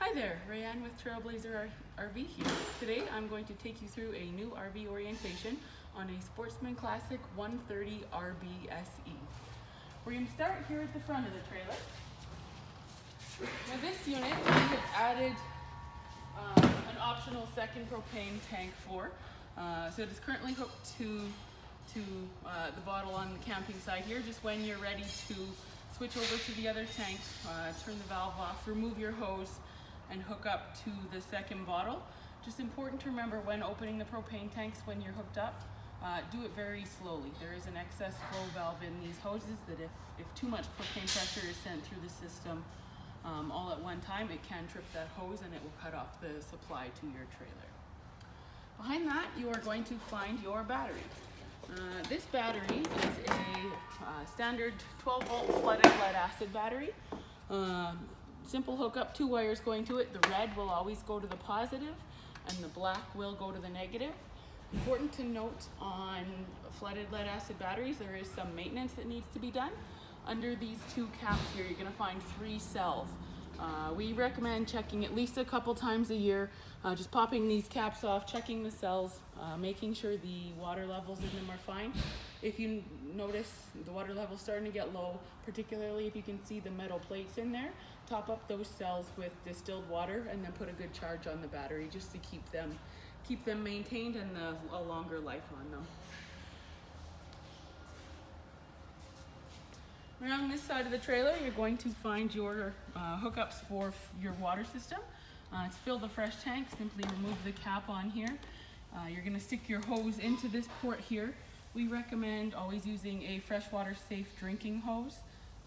Hi there, Rayanne with Trailblazer RV here. Today I'm going to take you through a new RV orientation on a Sportsman Classic 130 RB SE. We're going to start here at the front of the trailer. Now this unit we have added an optional second propane tank for. So it is currently hooked to the bottle on the camping side here. Just when you're ready to switch over to the other tank, turn the valve off, remove your hose, and hook up to the second bottle. Just important to remember when opening the propane tanks when you're hooked up, do it very slowly. There is an excess flow valve in these hoses that if too much propane pressure is sent through the system all at one time, it can trip that hose and it will cut off the supply to your trailer. Behind that, you are going to find your battery. This battery is a standard 12-volt flooded lead acid battery. Simple hookup, 2 wires going to it. The red will always go to the positive and the black will go to the negative. Important to note on flooded lead acid batteries, there is some maintenance that needs to be done. Under these 2 caps here, you're going to find 3 cells. We recommend checking at least a couple times a year, just popping these caps off, checking the cells, making sure the water levels in them are fine. If you notice the water level starting to get low, particularly if you can see the metal plates in there, top up those cells with distilled water and then put a good charge on the battery just to keep them maintained and a longer life on them. Around this side of the trailer, you're going to find your hookups for your water system. To fill the fresh tank, simply remove the cap on here. You're going to stick your hose into this port here. We recommend always using a freshwater safe drinking hose.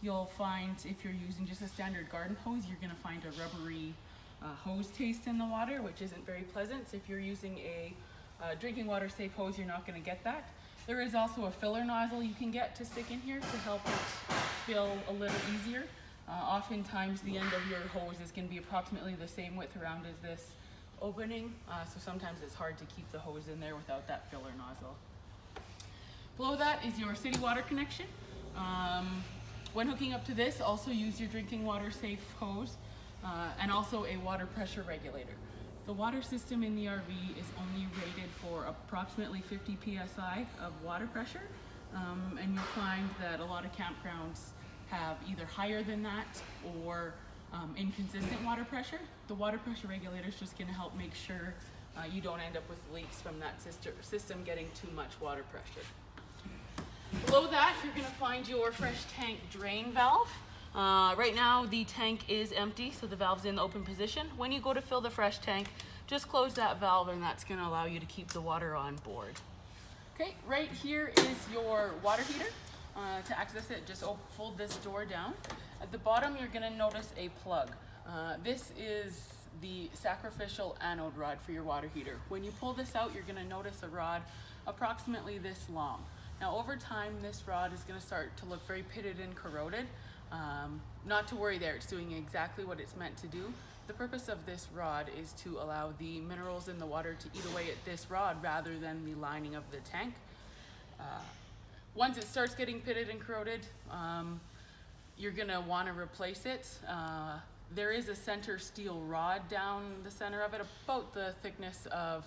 You'll find if you're using just a standard garden hose, you're going to find a rubbery hose taste in the water, which isn't very pleasant. So if you're using a drinking water safe hose, you're not going to get that. There is also a filler nozzle you can get to stick in here to help it fill a little easier. Oftentimes the end of your hose is going to be approximately the same width around as this opening, so sometimes it's hard to keep the hose in there without that filler nozzle. Below that is your city water connection. When hooking up to this, also use your drinking water safe hose and also a water pressure regulator. The water system in the RV is only rated for approximately 50 psi of water pressure, and you'll find that a lot of campgrounds have either higher than that or inconsistent water pressure. The water pressure regulator is just going to help make sure you don't end up with leaks from that system getting too much water pressure. Below that, you're going to find your fresh tank drain valve. Right now the tank is empty, so the valve's in the open position. When you go to fill the fresh tank, just close that valve and that's going to allow you to keep the water on board. Okay, right here is your water heater. To access it, just fold this door down. At the bottom, you're going to notice a plug. This is the sacrificial anode rod for your water heater. When you pull this out, you're going to notice a rod approximately this long. Now over time, this rod is going to start to look very pitted and corroded. Not to worry there, it's doing exactly what it's meant to do. The purpose of this rod is to allow the minerals in the water to eat away at this rod rather than the lining of the tank. Once it starts getting pitted and corroded, you're going to want to replace it. There is a center steel rod down the center of it, about the thickness of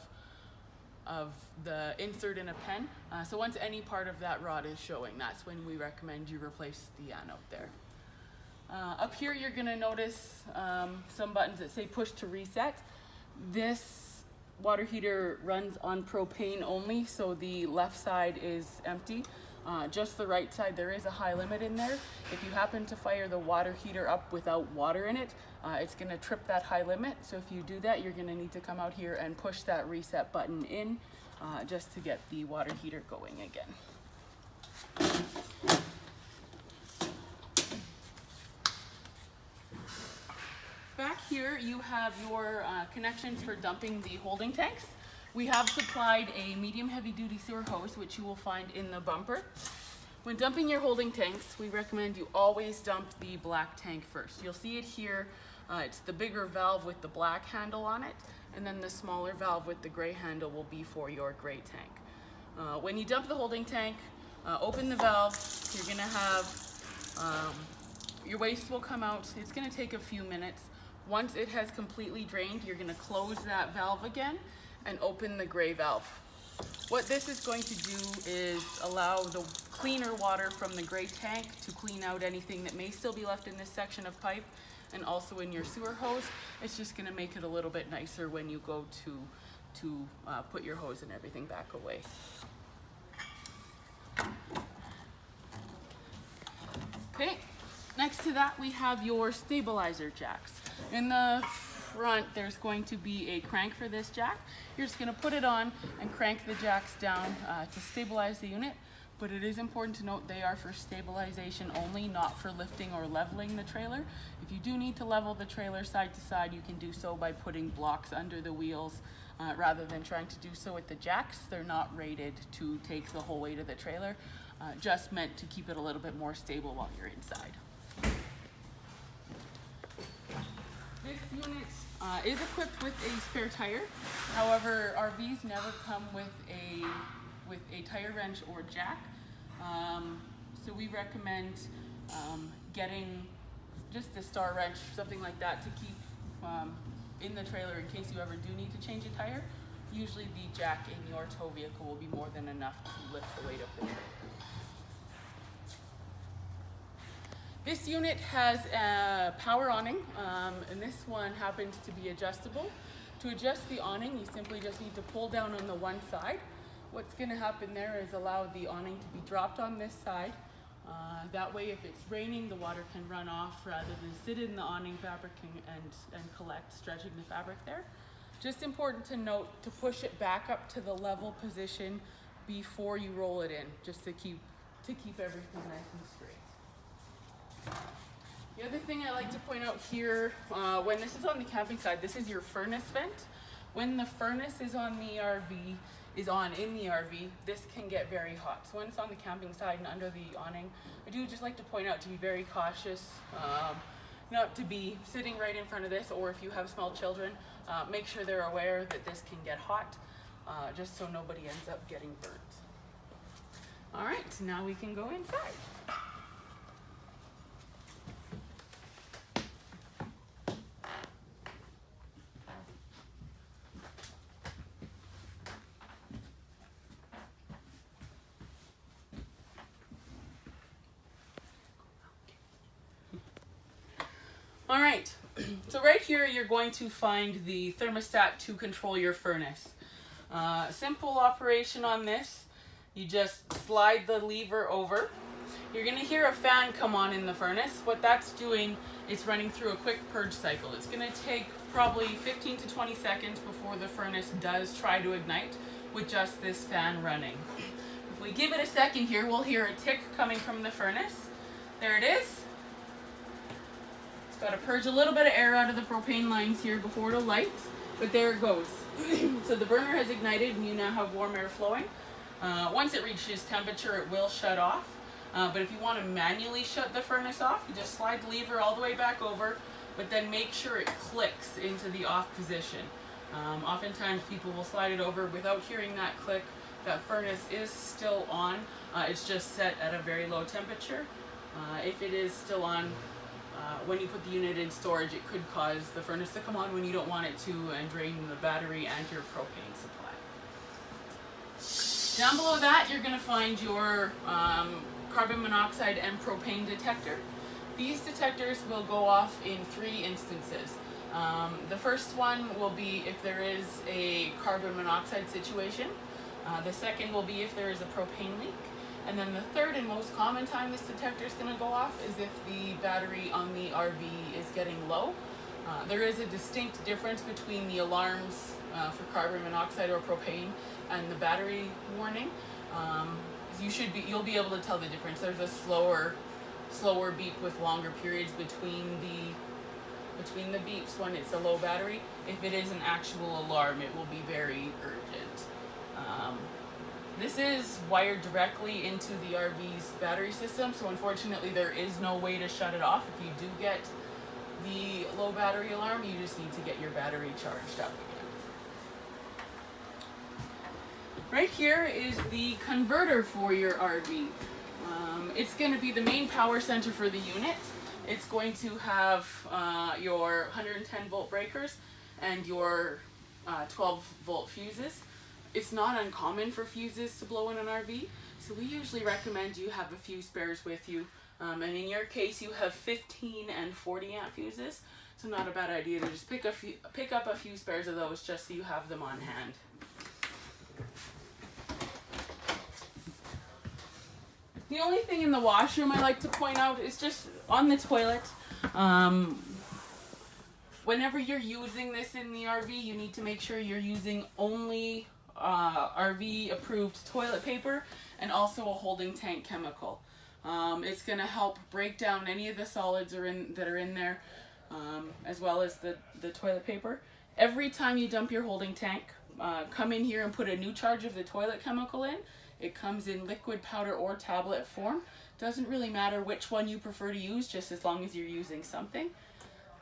the insert in a pen. So once any part of that rod is showing, that's when we recommend you replace the anode there. Up here you're going to notice some buttons that say push to reset. This water heater runs on propane only, so the left side is empty. Just the right side, there is a high limit in there. If you happen to fire the water heater up without water in it, it's going to trip that high limit. So if you do that, you're going to need to come out here and push that reset button in just to get the water heater going again. Back here you have your connections for dumping the holding tanks. We have supplied a medium heavy duty sewer hose, which you will find in the bumper. When dumping your holding tanks, we recommend you always dump the black tank first. You'll see it here. It's the bigger valve with the black handle on it, and then the smaller valve with the gray handle will be for your gray tank. When you dump the holding tank, open the valve. You're going to have your waste will come out. It's going to take a few minutes. Once it has completely drained, you're gonna close that valve again and open the gray valve. What this is going to do is allow the cleaner water from the gray tank to clean out anything that may still be left in this section of pipe and also in your sewer hose. It's just gonna make it a little bit nicer when you go to put your hose and everything back away. Okay, next to that we have your stabilizer jacks. In the front there's going to be a crank for this jack. You're just going to put it on and crank the jacks down to stabilize the unit, but it is important to note they are for stabilization only, not for lifting or leveling the trailer. If you do need to level the trailer side to side, you can do so by putting blocks under the wheels rather than trying to do so with the jacks. They're not rated to take the whole weight of the trailer, just meant to keep it a little bit more stable while you're inside. This unit is equipped with a spare tire. However, RVs never come with a tire wrench or jack. So we recommend getting just a star wrench, something like that, to keep in the trailer in case you ever do need to change a tire. Usually the jack in your tow vehicle will be more than enough to lift the weight of the trailer. This unit has a power awning, and this one happens to be adjustable. To adjust the awning, you simply just need to pull down on the one side. What's going to happen there is allow the awning to be dropped on this side. That way, if it's raining, the water can run off rather than sit in the awning fabric and collect, stretching the fabric there. Just important to note to push it back up to the level position before you roll it in, just to keep everything nice and straight. The other thing I like to point out here, when this is on the camping side, this is your furnace vent. When the furnace is on in the RV, this can get very hot. So when it's on the camping side and under the awning, I do just like to point out to be very cautious, not to be sitting right in front of this, or if you have small children, make sure they're aware that this can get hot, just so nobody ends up getting burnt. All right, now we can go inside. All right, so right here you're going to find the thermostat to control your furnace. Simple operation on this. You just slide the lever over. You're going to hear a fan come on in the furnace. What that's doing is running through a quick purge cycle. It's going to take probably 15 to 20 seconds before the furnace does try to ignite with just this fan running. If we give it a second here, we'll hear a tick coming from the furnace. There it is. Got to purge a little bit of air out of the propane lines here before it'll light, but there it goes. So the burner has ignited and you now have warm air flowing. Once it reaches temperature, it will shut off. But if you want to manually shut the furnace off, you just slide the lever all the way back over, but then make sure it clicks into the off position. Oftentimes people will slide it over without hearing that click. That furnace is still on. It's just set at a very low temperature. If it is still on, when you put the unit in storage, it could cause the furnace to come on when you don't want it to and drain the battery and your propane supply. Down below that, you're going to find your carbon monoxide and propane detector. These detectors will go off in 3 instances. The first one will be if there is a carbon monoxide situation. The second will be if there is a propane leak. And then the third and most common time this detector is going to go off is if the battery on the RV is getting low. There is a distinct difference between the alarms for carbon monoxide or propane and the battery warning. You'll be able to tell the difference. There's a slower beep with longer periods between the beeps when it's a low battery. If it is an actual alarm, it will be very urgent. This is wired directly into the RV's battery system, so unfortunately there is no way to shut it off. If you do get the low battery alarm, you just need to get your battery charged up again. Right here is the converter for your RV. It's going to be the main power center for the unit. It's going to have your 110 volt breakers and your 12 volt fuses. It's not uncommon for fuses to blow in an RV, so we usually recommend you have a few spares with you. And in your case, you have 15 and 40 amp fuses, so not a bad idea to just pick up a few spares of those just so you have them on hand. The only thing in the washroom I like to point out is just on the toilet. Whenever you're using this in the RV, you need to make sure you're using only RV approved toilet paper and also a holding tank chemical. It's going to help break down any of the solids that are in there, as well as the toilet paper. Every time you dump your holding tank, come in here and put a new charge of the toilet chemical in. It comes in liquid, powder, or tablet form. Doesn't really matter which one you prefer to use, just as long as you're using something.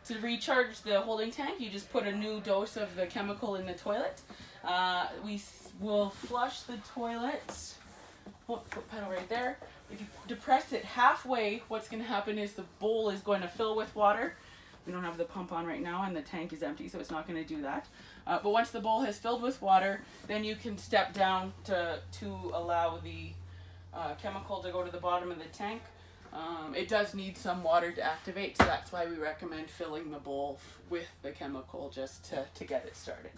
To recharge the holding tank, you just put a new dose of the chemical in the toilet. We will flush the toilet. Foot pedal right there. If you depress it halfway, what's going to happen is the bowl is going to fill with water. We don't have the pump on right now and the tank is empty, so it's not going to do that. But once the bowl has filled with water, then you can step down to allow the chemical to go to the bottom of the tank. It does need some water to activate, so that's why we recommend filling the bowl with the chemical just to get it started.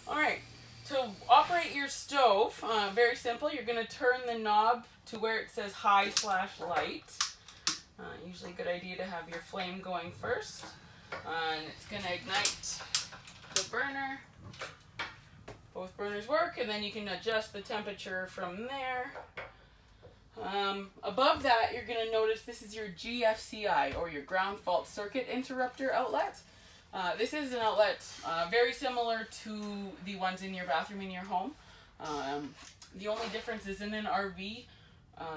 Alright, to operate your stove, very simple. You're going to turn the knob to where it says high/light. Usually a good idea to have your flame going first. And it's going to ignite the burner. Both burners work, and then you can adjust the temperature from there. Above that, you're going to notice this is your GFCI, or your ground fault circuit interrupter outlet. This is an outlet very similar to the ones in your bathroom in your home. The only difference is in an RV,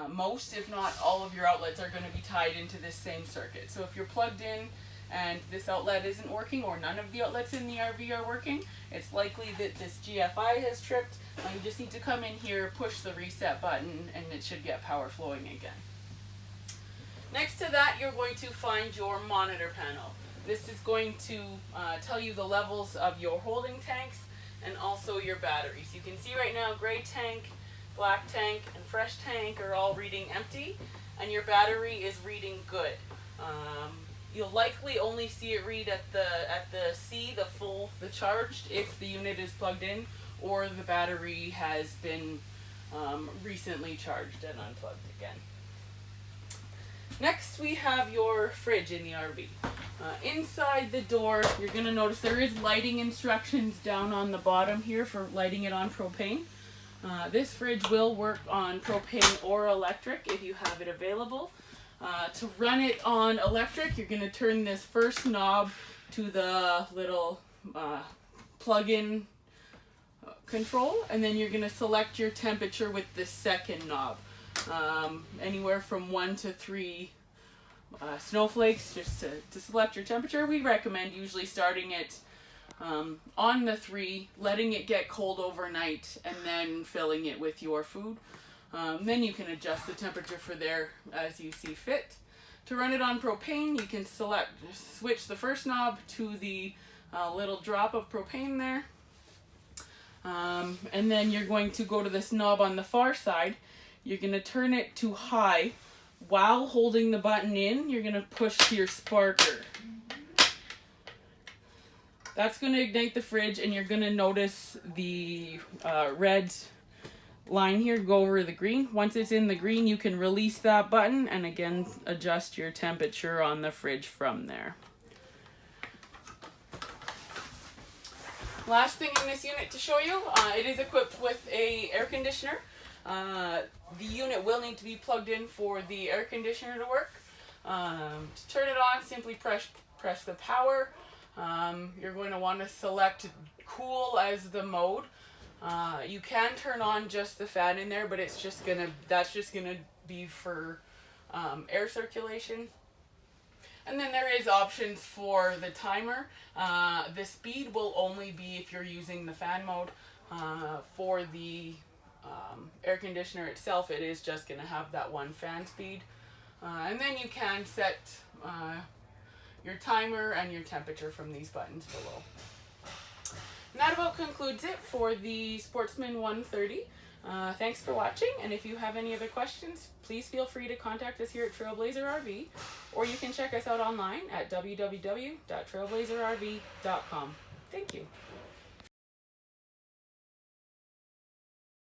most, if not all of your outlets are going to be tied into this same circuit. So if you're plugged in and this outlet isn't working, or none of the outlets in the RV are working, it's likely that this GFI has tripped. You just need to come in here, push the reset button, and it should get power flowing again. Next to that, you're going to find your monitor panel. This is going to tell you the levels of your holding tanks and also your batteries. You can see right now gray tank, black tank, and fresh tank are all reading empty, and your battery is reading good. You'll likely only see it read at the C, the charged, if the unit is plugged in or the battery has been recently charged and unplugged again. Next, we have your fridge in the RV. Inside the door, you're going to notice there is lighting instructions down on the bottom here for lighting it on propane. This fridge will work on propane or electric if you have it available. To run it on electric, you're going to turn this first knob to the little plug-in control, and then you're going to select your temperature with the second knob. Anywhere from 1 to 3 snowflakes just to select your temperature. We recommend usually starting it on the 3, letting it get cold overnight, and then filling it with your food. Then you can adjust the temperature for there as you see fit. To run it on propane, you can switch the first knob to the little drop of propane there. And then you're going to go to this knob on the far side. You're going to turn it to high. While holding the button in, you're going to push to your sparker. That's going to ignite the fridge, and you're going to notice the red line here go over the green. Once it's in the green, you can release that button and again adjust your temperature on the fridge from there. Last thing in this unit to show you, it is equipped with an air conditioner. The unit will need to be plugged in for the air conditioner to work. To turn it on, simply press the power. You're going to want to select cool as the mode. You can turn on just the fan in there, but that's just gonna be for air circulation. And then there is options for the timer. The speed will only be if you're using the fan mode. For the air conditioner itself, it is just going to have that one fan speed. And then you can set your timer and your temperature from these buttons below. And that about concludes it for the Sportsmen 130. Thanks for watching, and if you have any other questions, please feel free to contact us here at Trailblazer RV, or you can check us out online at www.trailblazerrv.com. Thank you.